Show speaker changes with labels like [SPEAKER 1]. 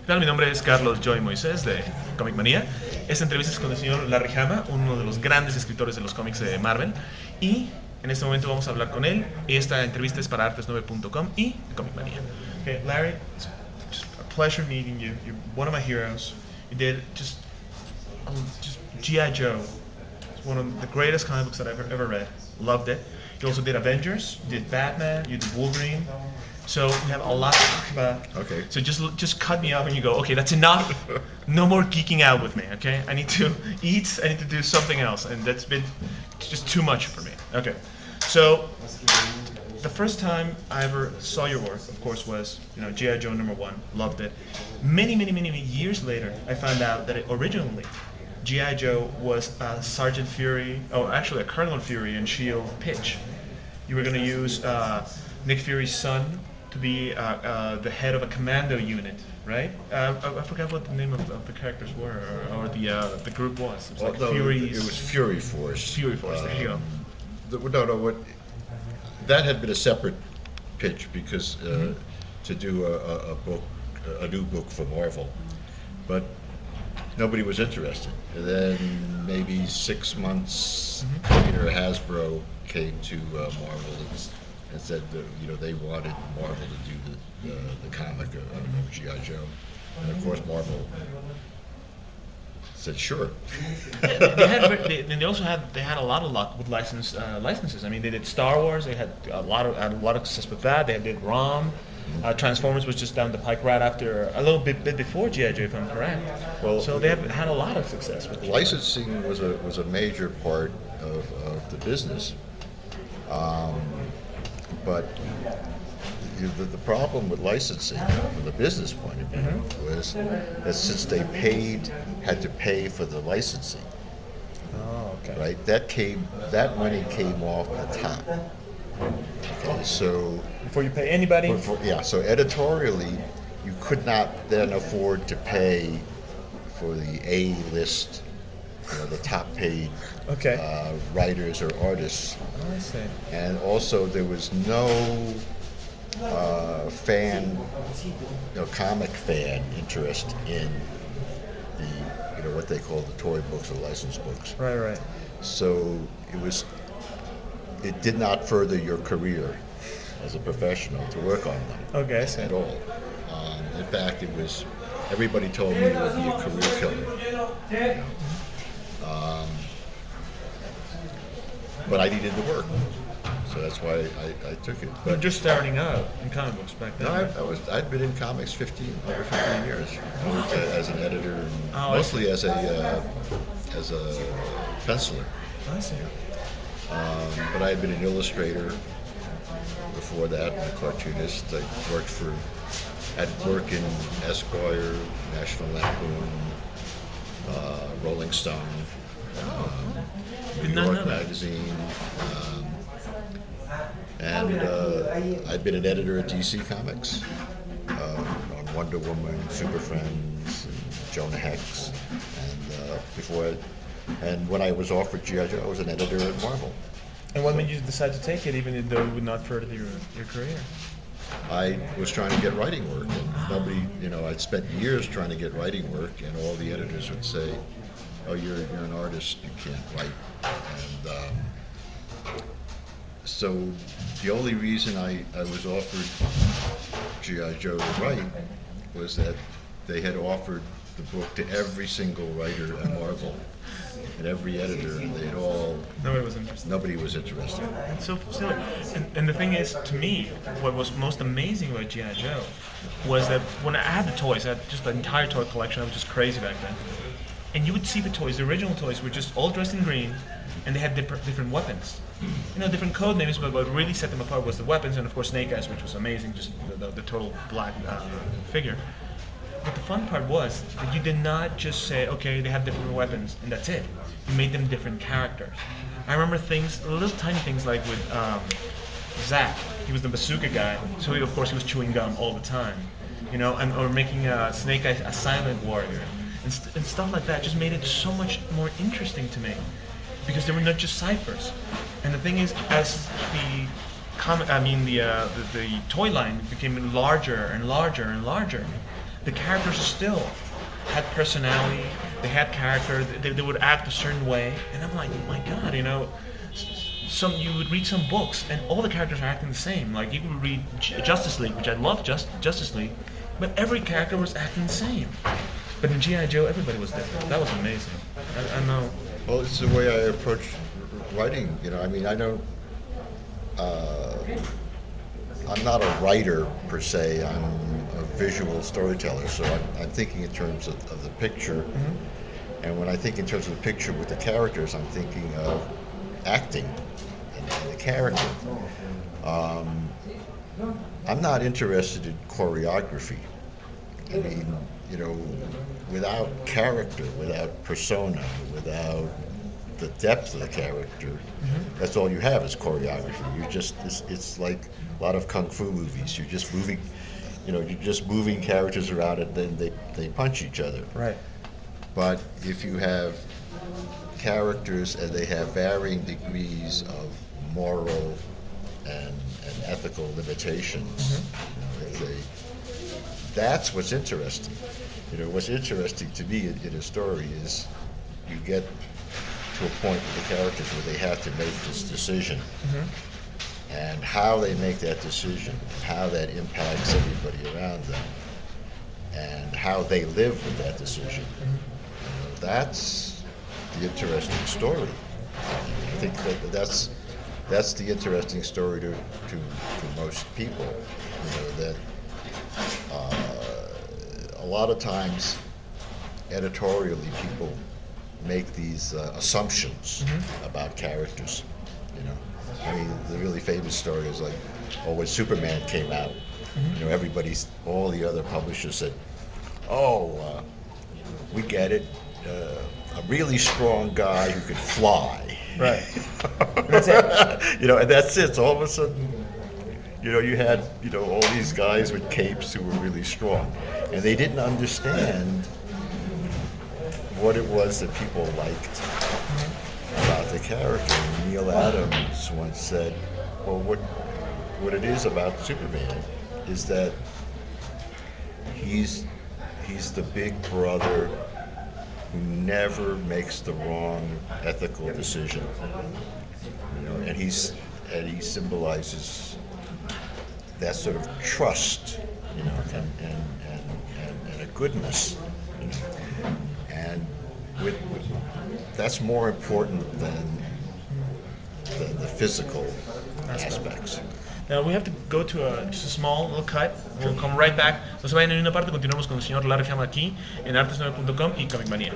[SPEAKER 1] ¿Qué tal? Mi nombre es Carlos Joy Moisés de Comic Manía. Esta entrevista es con el señor Larry Hamma, uno de los grandes escritores de los cómics de Marvel. Y en este momento vamos a hablar con él. Esta entrevista es para artes9.com y Comic Manía. Okay, Larry, it's just a pleasure meeting you. You're one of my heroes. You did just G.I. Joe. It's one of the greatest comic books that I've ever read. Loved it. You also did Avengers, you did Batman, you did Wolverine. So we have a lot to talk about.
[SPEAKER 2] Okay.
[SPEAKER 1] So just cut me off and you go, okay, that's enough. No more geeking out with me, okay? I need to eat, I need to do something else, and that's been just too much for me. Okay. So the first time I ever saw your work, of course, was G.I. Joe #1. Loved it. Many years later, I found out that originally G.I. Joe was a Sergeant Fury, actually a Colonel Fury and S.H.I.E.L.D. pitch. You were going to use Nick Fury's son to be the head of a commando unit, right? I forgot what the name of the characters were, or the group was. It was like Fury's...
[SPEAKER 2] It was Fury Force.
[SPEAKER 1] Fury Force, there you go.
[SPEAKER 2] That had been a separate pitch because to do a new book for Marvel, but nobody was interested. And then maybe 6 months later, Hasbro came to Marvel and said that they wanted Marvel to do the comic of G.I. Joe, and of course Marvel said sure.
[SPEAKER 1] They also had a lot of luck with licenses. I mean, they did Star Wars. They had a lot of success with that. They did ROM. Transformers was just down the pike right after, a little bit before G.I. Joe, if I'm correct.
[SPEAKER 2] Well,
[SPEAKER 1] so they have had a lot of success with
[SPEAKER 2] licensing. Was a major part of the business, but the problem with licensing, from the business point of view, was that since they had to pay for the licensing.
[SPEAKER 1] Oh, okay.
[SPEAKER 2] Right. That money came off the top. Okay, so
[SPEAKER 1] before you pay anybody.
[SPEAKER 2] So editorially, you could not then afford to pay for the A-list, the top paid writers or artists.
[SPEAKER 1] Oh, I see.
[SPEAKER 2] And also there was no comic fan interest in the what they call the toy books or license books.
[SPEAKER 1] Right.
[SPEAKER 2] So it did not further your career as a professional to work on them.
[SPEAKER 1] Okay, I see.
[SPEAKER 2] At all. In fact, everybody told me it would be a career killer. But I needed the work, so that's why I took it.
[SPEAKER 1] But you're starting out in comic books back then.
[SPEAKER 2] No, I'd been in comics over 15 years. I worked as an editor, and mostly as a penciler.
[SPEAKER 1] I see.
[SPEAKER 2] But I had been an illustrator before that, and a cartoonist. I had work in Esquire, National Lampoon, Rolling Stone, New York Magazine, and I'd been an editor at DC Comics on Wonder Woman, Super Friends, and Jonah Hex, and when I was offered G.I. Joe, I was an editor at Marvel.
[SPEAKER 1] And what made you decide to take it, even though it would not further your career?
[SPEAKER 2] I was trying to get writing work, and nobody, I'd spent years trying to get writing work, and all the editors would say, "Oh, you're an artist, you can't write." And so the only reason I was offered G.I. Joe to write was that they had offered the book to every single writer at Marvel and every editor, and nobody was interested.
[SPEAKER 1] It's so silly. And the thing is, to me, what was most amazing about G.I. Joe was that when I had the toys, I had just the entire toy collection. I was just crazy back then. And you would see the toys, the original toys were just all dressed in green, and they had different weapons. Different code names, but what really set them apart was the weapons, and of course Snake Eyes, which was amazing, just the total black figure. But the fun part was that you did not just say, okay, they have different weapons, and that's it. You made them different characters. I remember little tiny things like with Zack. He was the bazooka guy, so of course he was chewing gum all the time. Or making Snake Eyes a silent warrior. And stuff like that just made it so much more interesting to me, because they were not just ciphers. And the thing is, as the toy line became larger and larger and larger, the characters still had personality, they had character, they would act a certain way, and I'm like, oh my god, you would read some books and all the characters are acting the same. Like you would read Justice League, which I love, Justice League, but every character was acting the same. But in G.I. Joe, everybody was different. That was amazing. I know.
[SPEAKER 2] Well, it's the way I approach writing. I mean, I don't. I'm not a writer per se. I'm a visual storyteller, so I'm thinking in terms of the picture.
[SPEAKER 1] Mm-hmm.
[SPEAKER 2] And when I think in terms of the picture with the characters, I'm thinking of acting and the character. I'm not interested in choreography. I mean, without character, without persona, without the depth of the character, that's all you have is choreography. It's like a lot of kung fu movies. You're just moving characters around and then they punch each other.
[SPEAKER 1] Right.
[SPEAKER 2] But if you have characters and they have varying degrees of moral and ethical limitations, that's what's interesting. What's interesting to me in a story is you get to a point with the characters where they have to make this decision, and how they make that decision, how that impacts everybody around them, and how they live with that decision. That's the interesting story. I think that's the interesting story to most people. That a lot of times editorially people make these assumptions about characters. I mean, the really famous story is like, when Superman came out, all the other publishers said, we get it, a really strong guy who could fly.
[SPEAKER 1] Right. And that's it.
[SPEAKER 2] And that's it. So all of a sudden, you had, all these guys with capes who were really strong, and they didn't understand what it was that people liked about the character. And Neil Adams once said, well, what it is about Superman is that he's the big brother who never makes the wrong ethical decision. And he symbolizes that sort of trust, and a goodness, and that's more important than the physical aspects.
[SPEAKER 1] Now we have to go to just a small little cut. We'll come right back. No se vayan en una parte, continuamos con el señor Larry Hamma aquí en artes9.com y Comic Manía.